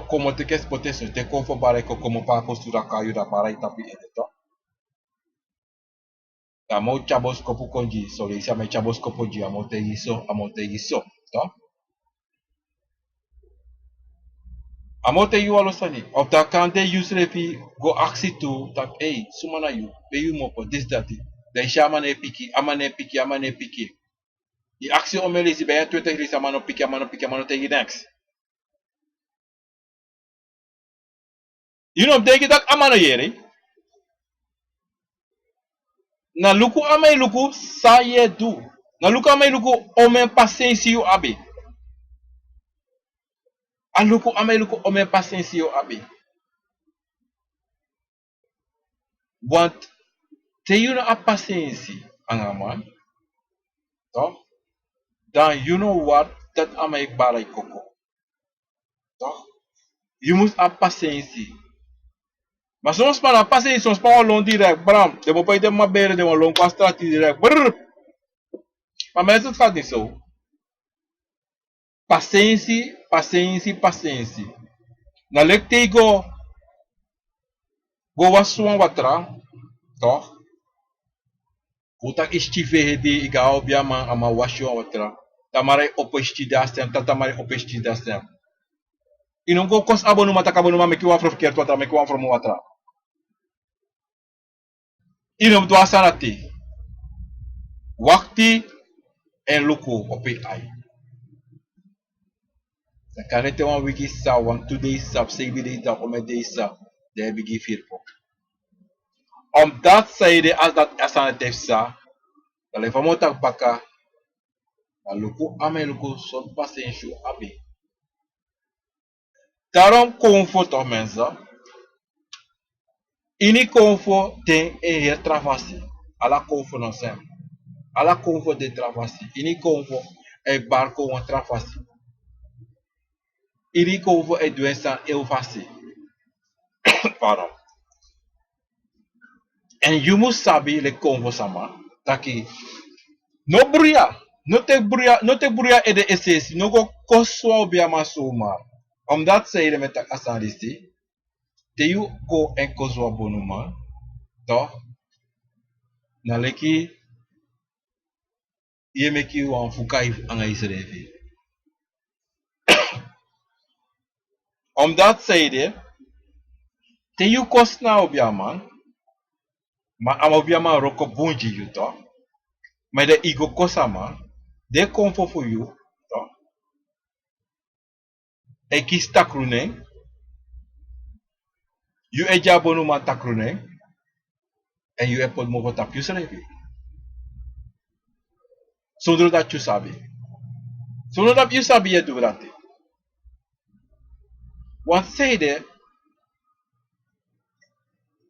Como te queres potenciar, te confo para que como para postura caiu para itapi edito. Amo chabos kopu konji, solisi ame chabos kopoji, amo te giso, to? Amo te yu alosani. Of ta kante use refi go aksi tu, tak hey, sumana yu, pe yu mopo, this that. Da isha amane piki. Die actie onmelisi bij 20 lisa amano piki next. You know, denk dat amano yeri. Na luku ame luku sa ye du. Na luku ame luku omen pasensi yu abi. A luku ame luku omen pasensi yu abi. Want te you know a pasensi angaman. Toch? Dan you know what dat ame barai koko. Toch? You must a pasensi. Maar soms maar een passie, soms maar long direct, bram. De moet je maar beren, de moet long qua strategie direct. Brrr. Maar mensen, het gaat niet zo. Paciëntie. Na lek te go wasuan watra, toch? Utak istive de iga obia man ama wasuan watra. Tamare opesti dastem, tatamare opesti dastem. Inon go kos abonu mata kabonu ma meki wan from verkeerd watra, meki wan from watra. Inom doa sanati. Wakti en luku opi ai. Dan kan het een wiki sa, want 2 days sa, 7 days sa, om 1 day sa, de heb ik 4 po. Omdat zij als dat asana sa, dan even motak baka, dan luku ame luku son pasensju abi. Daarom comfort toch mensen, ini comfort ten en hier travasi. à la convo não sem, à la convo de travasi, ini convo é barco uma travasi, ini convo é doença eu faço, pardon. And you must sabi le convo sama, taki no bruia, no te bruia e de esesi, no go koswa obia masuma. Omdat zei de met tak asan listi, te you ko en koswa bonuma, toch? Na leki ye meki wan fukai anga isrevi. Omdat zei de, te you kos na obia man, ma ama obia man roko bunji you toch? Maar de igo kosama, de convo for you, toch? E kis takrune, you e jabonuma takrune, en you e pod movo tap you srevi. Zonder dat je sabi. Zonder dat je sabi je doet dat. Want zei de,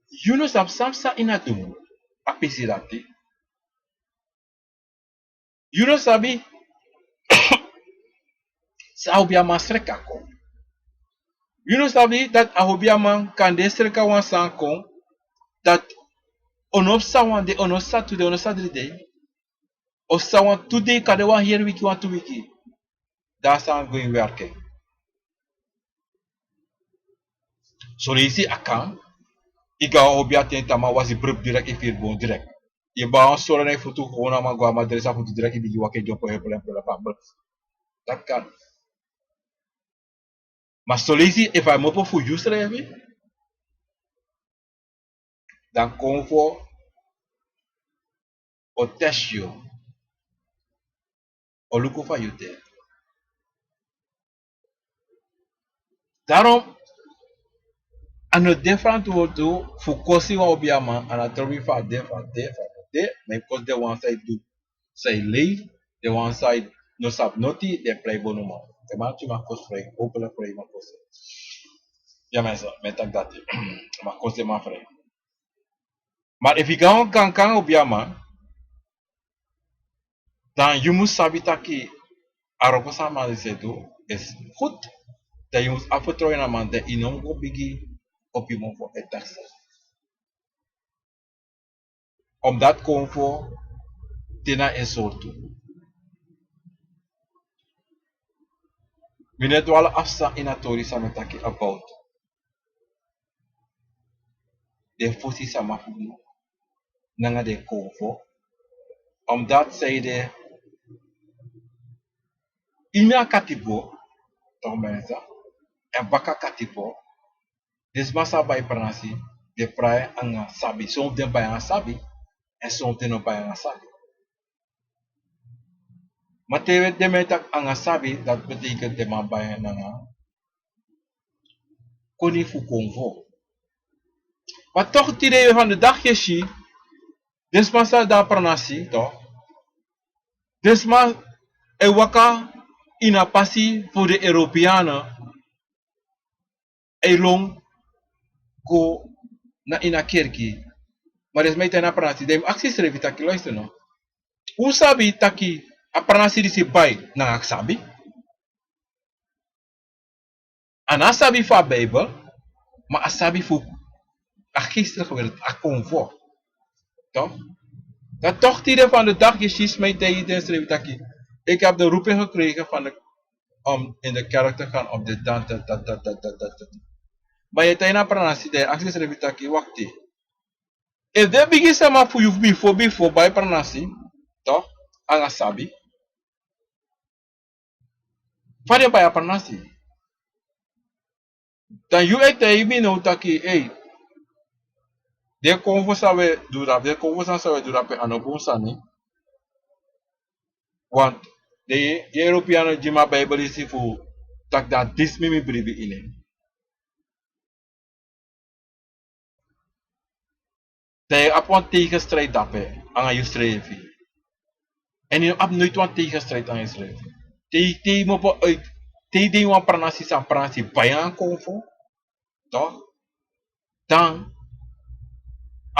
you know samsa ina dumu, apisi dat. You know sabi, sa obia man sreka kon. You know sabi dat a obia man kan de sreka wan san kon, dat onop sa wan de onop sa tu de onop sa de. Of sa wan today kade wan hier wiki wan tu wiki. Daar staan going werken. So lazy akan, ika obia tentama was brup direct if bon direct. Je baan solo nee foto gewoon aan maar maar er is af en toe direct die wakker jump op hebben en papa. Dat kan. Maar so lazy if I mopo voor you schrijven, dan kom voor o test you. O look over you there. Daarom aan het different woord focus wa obiama aan het terwijl van different maar because the one side do say leave the one side no sab noti de play bonuma te maak je maar kost vrij hopelijk vrij maar kost ja mensen met dat maar kost maar vrij maar if you kan obiama dan je moet sabi taki aroko sama de do is goed dat je moet afvertrouwen aan man de inom go bigi op je mond voor het taxen. Omdat convo tina en soortu. Minet wala afsa inatori sama taki about. De fusi sama fugi. Nanga de convo. Omdat zij de ina katibo. Toch mensen. En baka katibo. Desmasa by pranasi. De praia anga sabi. Som den by anga sabi. En som den no by anga sabi. Maar de metak anga sabi, dat betekent de man bij een koni fu convo. Maar toch het idee van de dag je desma daar pranasi, toch? Desma e waka ina passie voor de Europeanen. E long go na ina kerki. Maar desma ita na pranasi, dem acties revita ki luister no. Hoe sabi taki a pranasi di si bay na aksabi? Ana sabi fa Bijbel, maar asabi fu gisteren gebeurd, a convo. Toch? Dat toch het idee van de dag is mij tegen taki. Ik heb de roeping gekregen van om in de kerk te gaan op de dan dat. Maar je tijd na pranasi de acties revitaki wakti. If they begin sama for you before by pranasi, toch? Anga sabi. Fare by pranasi. Dan you ek te ibi no taki hey. De conversa we dura, de conversa we dura pe anobunsa ni. Want de Europeanen jima Bijbel is voor tak dat dis mimi bribi ine. De apon tegenstrijd dape aan je streven. En je hebt nooit wat tegenstrijd aan je streven. Te mo uit te de wan pranasi san pranasi bayan convo. Toch? Dan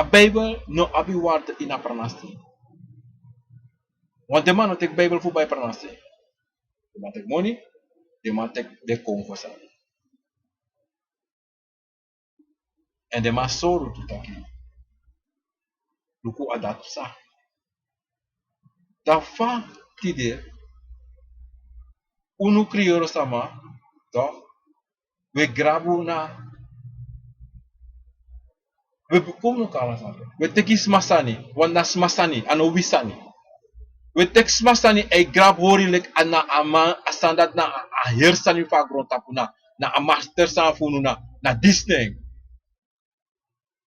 Bijbel no abi waard in a pranasti. Want de man no tek Bijbel voor bij pranasti. De man tek money, de man tek de conversa. En de man soru tutaki. Luku adat sa. Da fa tide unu krioro sama, to we grabu na we como no kala sa. We teki smasani, wana smasani, ano wisani. We tek smasani e grab hori lek ana ama asandat na a hersani fa grontapuna na a master sa funu na Disney.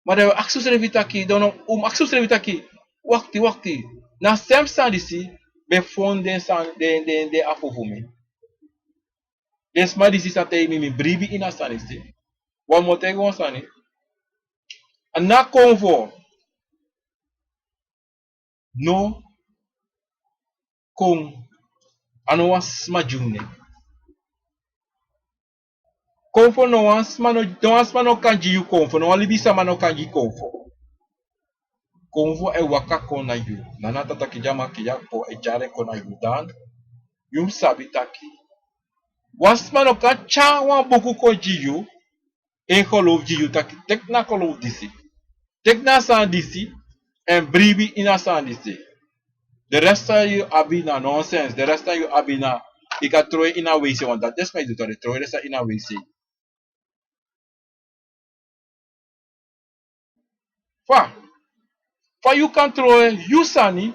Maar de acties revitaki, dan acties revitaki, wakti. Na sem san disi, be fonden san de afofumi. Des ma disi sa te mi bribi ina san disi. Wan motego wan sani. Na convo, no con ano was majune. Convo no was mano kanji yu convo, no libisa mano kanji convo. Convo e waka kona yu. Nana tata kijama kiyapo e jare kona yu dan. Yum sabi taki. Wasmano ka cha wan boku ko jiyu. En geloof jiyu taki. Tek na geloof disi. Tek na san disi. En bribi ina san disi. De rest van je abi na nonsense. De rest van je abi na. Ik ga trooi in een wc. Want dat is mij doet dat. Trooi rest in een wc. Fa. Fa you kan trooi. You sani.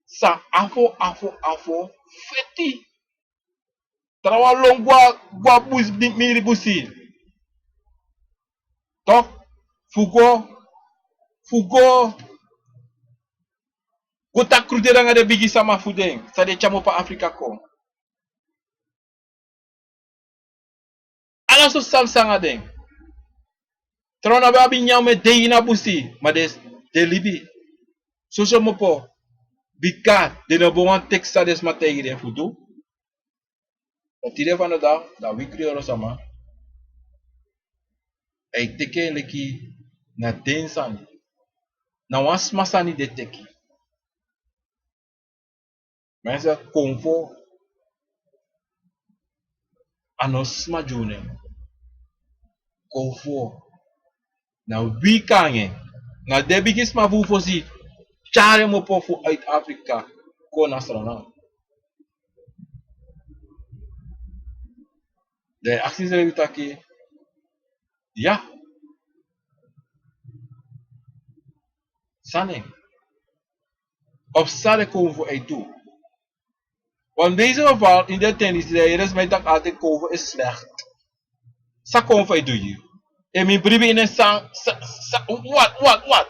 Sa afo. Feti. Trawa long gua bus mini busi. Tok. Fugo. Kota krudera nga de bigi sama fudeng. Sa de chamo pa Afrika ko. Ala so sam sanga deng. Trona ba abi nyame de ina busi. Ma de libi. So mo po. Bika de no bon teksta des mategi den fudu. O tire van de dag. Da wikri oro sama. E teke leki na densani. Na was masani de teki. Mensen convo anos majune. Convo na wikange. Na debigis ma vu fosi. Chare mo po fu uit Afrika. Ko nasrana. De acties revitaki. Ja. Sane. Of sade convo e toe. Want deze geval in de tennis, de is mij dat altijd convo is slecht. Sa convo e doe je. En mijn bribe in een sang. Wat?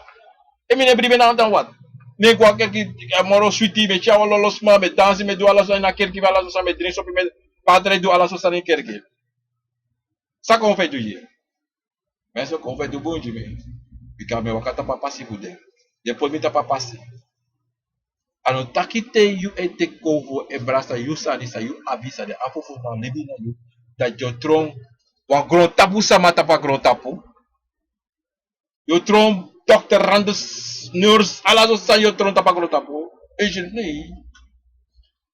En mijn bribe na dan wat? Nee, ik wou kijken, moro sweetie, met jou lolos maar, met dansen, met doe alles in een kerkje, met alles met drinks op, met padre doe alles in een kerkje. Sa convo e doe je. Mensen convo e doe bonje mee. Ik kan me wakata papasi bude. Je pot me ta papasi. Ano takite yu ete kovo e brasa yu sani sa yu avisa de afofu na lebi na yu da jotron wa gron tapu sama tapa gron tapu. Yo tron dokter randes nurse ala so sa yo tron tapa gron tapu. E je nee.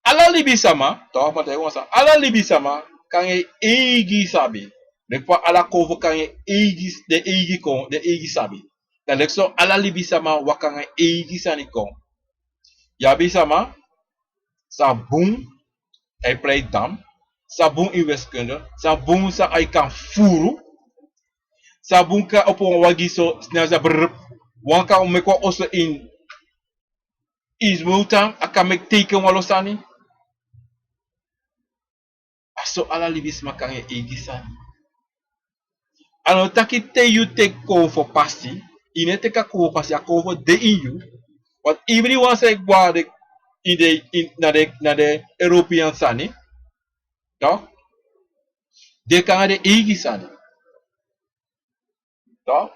Ala libi sama, to ma te wonsa. Ala libi sama kan e egi sabi. Lekwa ala kovo kan e egi de egi kon, de egi sabi. Dan lekso ala libi sama wakang e egi sani kon. Yabi sama, sa boom, hij pleit dam, sa boom in wiskunde, sa boom sa hij kan furu, sa boom ka op een wagi so snel sa brrp, wanka omekwa oso in ismultan, aka mek teken walosani. Aso ala libis makang e egisani. Ano taki te you take for pasti, inete ka ko pasti, ako for de in you. Want everyone say guarde na de European sani. Toch? De kan de egi sani. Toch?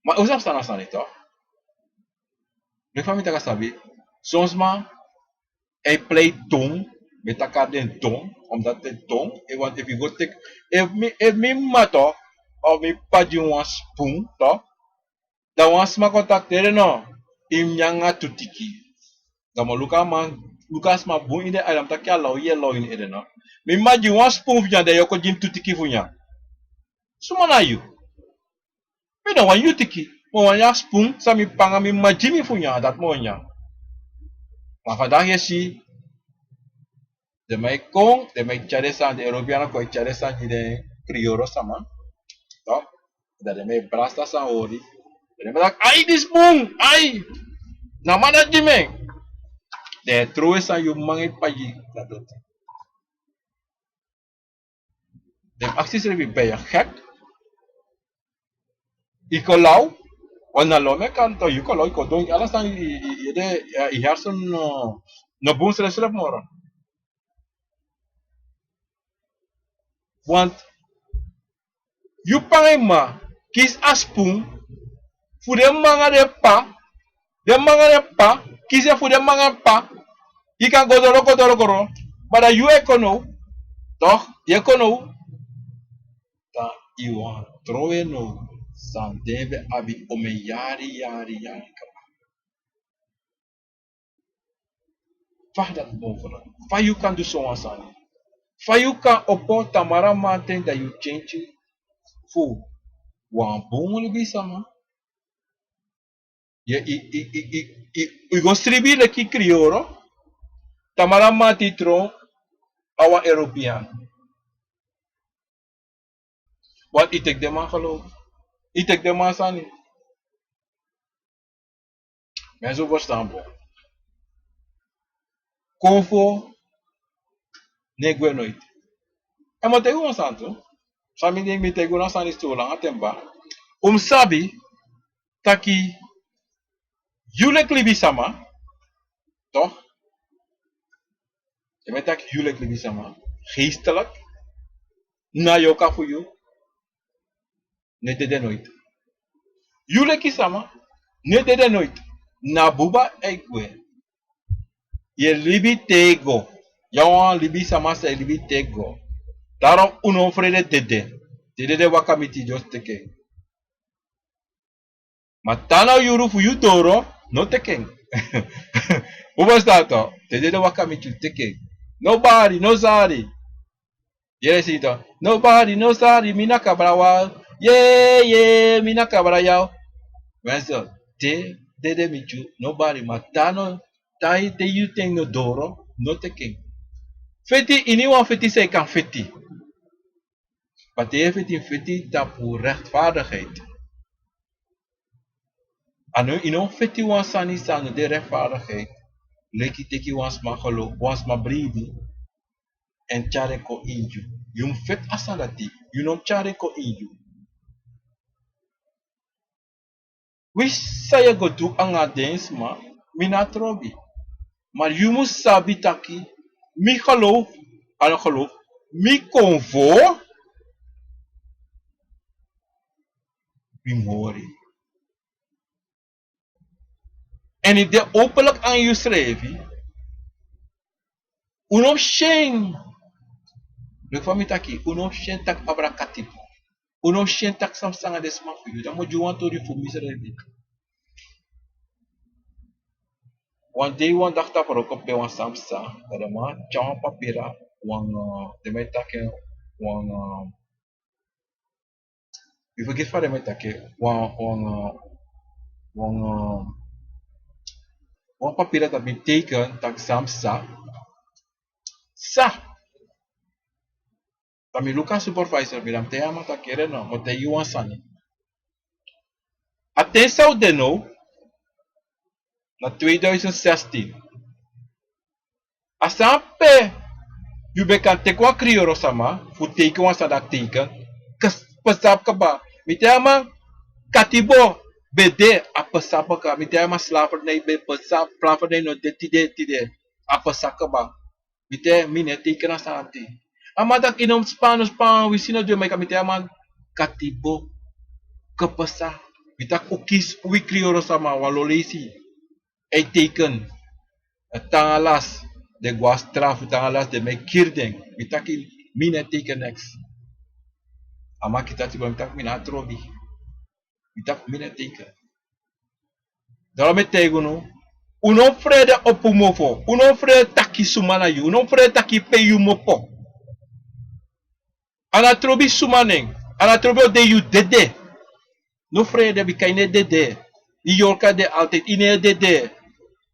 Maar usap sana sani toch? De família taka sabi. Soms maar hij play tong. Met elkaar den tong. Omdat de tong. Want if you go take. If me matter. ou me padi uma spoon, tá? Da uma sma contactere no, imnyanga tutiki. Da mo Lucas ma bun ide adam tak ya law ye law in ide no. Me maji uma spoon vnya de yoko jim tutiki vunya. Sumana you. Me no wan you tiki. Mo wan ya spoon sa mi panga mi maji mi vunya dat mo nya. Maar vandaag je ziet, de mij kong, de mij tjadesan, de Europeanen koi tjadesan die de krioro sama, toch? Dat de mij brasta sa ori. De mij dak, ai dis bung, ai, nama dat die mij. De troe sa yu mangi paji, dat doet. De acties er weer bij je gek. Ik lau, want na lo me kanto, ik lau, ik don, alles dan je hersen no boom stress moro. Want you pangema kies aspung voor de manga de pa kies voor de manga pa je kan godoro maar you econo toch je econo ta iwan troe no san deve abi ome yari kapa fah dat boven fah you kan do so ansani fah you kan oppo tamara maten dat you change voor wan boom bisama i gostribi le ki krioro tamara mati tron awa European. Wat itek de man geloof. Itek de man sani. Mensen verstaan bo. Konfo negwe nooit. En wat tegen ons aan toe? Sami ding mi tegen ons aan is toe lang atemba. Sabi taki julek libi sama. Toch? Je met tak julek libi sama. Geestelijk. Na yoka voor you. Ne dede nooit. Julek is sama. Ne dede nooit. Na buba egwe. Je libi tego. Yawan libi sama se libi tego. Daarom unofrede dede. Dede wakamiti just teke. Maar tana yuru fu yu doro, no teken. Hoe was dat toch? Dede wakamiti teke. Nobody, no zari. Yere si to. Nobody, no zari, mina kabrawa. Yeah, mina kabrayao. Mensen, dede michu, nobody, maar tano, tai te yu ten no doro, no teken. Feti, iniwan feti say kan feti. Maar die feti tapu rechtvaardigheid. Anu ino feti wan sani sanu de rechtvaardigheid. Leki teki wans ma gelo, wans ma bridi. En chare ko inju. Yum fet asalati, yunom chare ko inju. Wis saya go do anga dens ma, minatrobi. Maar yumu sabi taki, mi geloof, ano geloof, mi convo, mi mori. En ik de openlijk aan je schrijven, unom shen, de famie taki, unom shen tak abrakatipo, unom shen tak samsanga desma voor je, dan moet je want to die voor misredding. One day one dag tak perok op wan samsa, dat de man chawan papira, wan de mij takken, wan ik vergeet van de mij takken, wan papira dat betekent tak samsa, sa. Kami Lucas supervisor bilang te ama ta kere no, mo te yuan sani. Atenção de novo na 2016. Asampe yu bekan te kwa krioro sama, fu teken wan sadak teken, pesap ka ba. Mi te ama katibo bede a pesap ka, mi te ama slavernij be pesap, slavernij no de tide a pesap ka ba. Mi te mine teken asante. Amadak inom Spanos pa wisina do may kami ama katibo kapasa bitak ukis weekly oro sama walolesi ay taken tangalas de guastraf tangalas de may kirdeng bitak mine taken next Ama kita tiba mitak mina trobi. Mitak mina teka. Dalam metego no. Uno frede opumofo. Uno frede taki sumana yu. Uno frede taki peyu mopo. Ana trobi sumaneng. Ana trobi de yu dede. No frede bikaine dede. I yorka de altijd ine dede.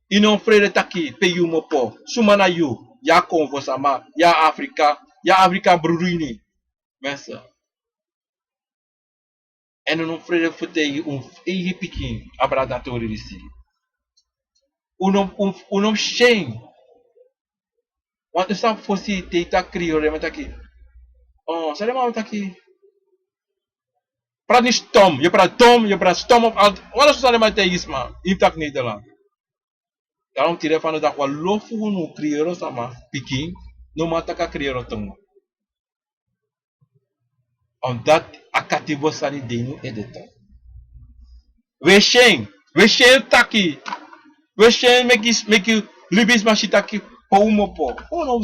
Ino frede taki peyu mopo. Sumana yu. Ya konvo sama. Ya Afrika. Ya Afrika bruruini. Mensen. En non frede futei eigen pikin. Abradatori disi. Unom shame. Want sa fosi teita criore mataki. Oh, sa ma mataki. Praat niet stom. Je praat dom, je praat stom of alt. Wat is dat met theïsme? Intak Nederland. Daarom tire van de dag wat lofu no crioro sama pikin. No mataka crioro tongo. Omdat akatibo sani denu edeta. We shame taki. We shame make you libis mashitaki poumopo.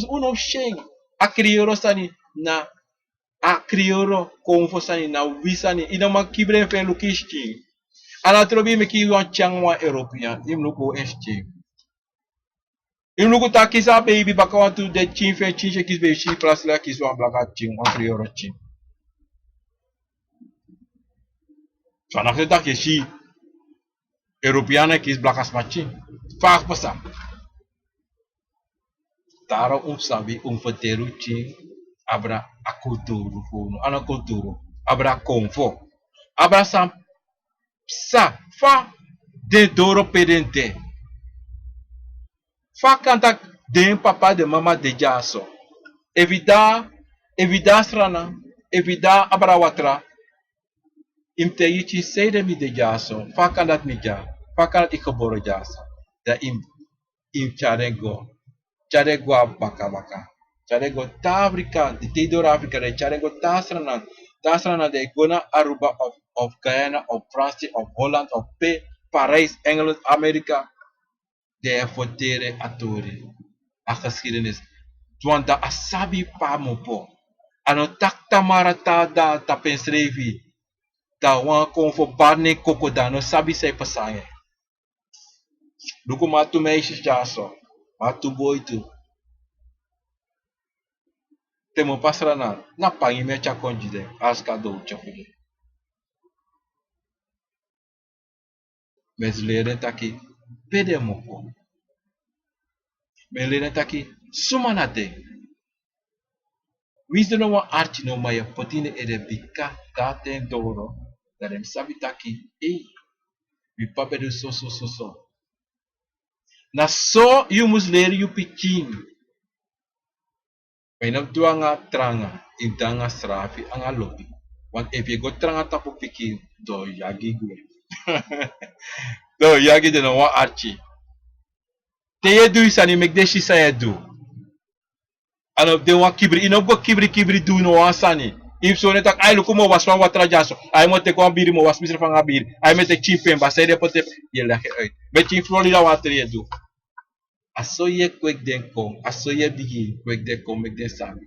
Uno shame. A crioro sani na a crioro konfo sani na wisani ina makibre fe lukisti. Ana trobi me ki wan changwa European im luko este. Im luko takisa baby bakawa tu de chin fe chin kis be shi plus la kis wan blaka chin wan crioro chin. So na ke tak shi European kis blakas machin. Vaak pasa. Taro sabi verteru chin abra a kulturu funo ana kulturu abra konfo abra sam sa fa de doro pedente fa kanta de papa de mama de jaso evida strana evida abra watra imte yichi seide mi de jaso fa kandat mi ja fa kandat ikoboro jaso da im charengo baka Charego ta Africa, de Tidor Africa, de Charego Tasranan, de Gona, Aruba of Guyana, of France, of Holland, of Parijs, Engeland, Amerika, de votere atori. A geschiedenis. Want da asabi pa mopo. Ano takta marata da tapensrevi. Da wan kon voor barne kokoda, no sabi say pasange. Luku matu meisjes jaso. Matu boy tu. Temo pasrana na pangi me chakonji de aska do chafili. Mes leren taki pede moko. Men leren taki sumanate. Wisdom no wan archi no maya potine ede bika daten doro. Darem sabi taki mi pape de so. Na so you must leren you pikin. Mainam tu anga tranga, intanga strafi anga lopi. Want if you go tranga tapu pikin, do yagi gue. Do yagi de no wa archi. Te ye du isani mek de shisa ye du. Ano de wa kibri, ino go kibri du no wa sani. If so netak ay luko mo was wa trajaso. Ay mo te ko biri mo was misre fanga biri. Ay me te chimpen ba say de pote ye lake uit. Me chim Florida wa tre du. Aso ye kwek den kom, aso ye bigi kwek den kom mek den sabi.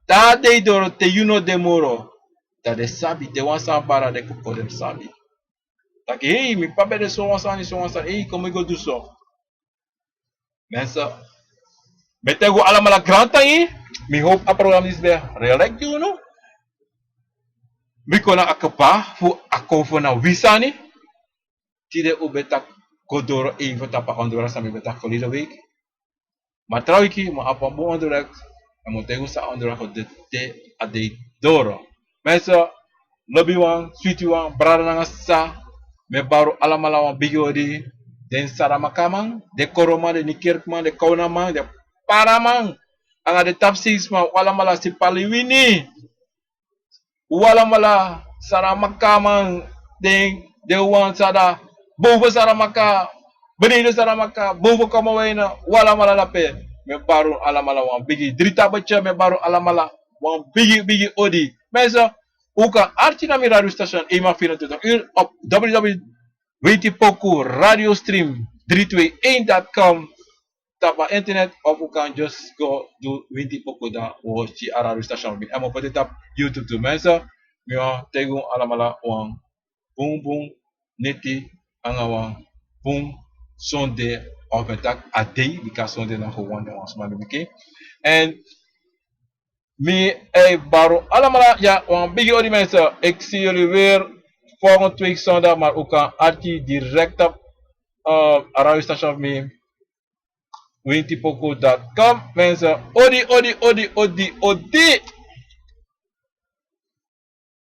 Ta de doro te you know de moro. Ta de sabi de wan san para de ko dem sabi. Tak hey mi pape de so wan san, hey como go do so. Mensen, met tego allemaal grant tangi, mi hoop a program is be relect you no. Mi kona akapa fu akonfo na wisani. Tide u betak kodoro even tapa Honduras sa mi betak kolida week. Maar trouw ik maar op een Honduras en moet tegen sa Honduras de te ade doro. Mensen, lobby wan, sweetie wan, brada nanga sa, me baru allemaal wan bigodi. Den Saramakam, de Koroman, de Nikirkman, de Kaunaman, de Paraman, anga de Tapsisman, walamala si Paliwini, walamala Saramakaman, de Wan Sada, boven Saramaka, beneden Saramaka, boven Kamawena, walamala lape, me baru alamala wan bigi, drita bacha me baru alamala wan bigi odi. Mensen, ook een Archina Radio Station, eenmaal 24 uur op www. Wetipoku Radio Stream 321.com. Tap internet of you can just go do Wetipoku dan watch die radio station. En op dit tap YouTube to mensen. Mio tego alamala wang boom boom neti anga wang boom sonde overdag a day because sonde na gewoon de ons man oké. En mi baro alamala ja wang bigi odi mensen ik zie jullie weer volgende week zondag maar ook aan arti direct op radio station me wintipoko.com mensen odi odi odi odi odi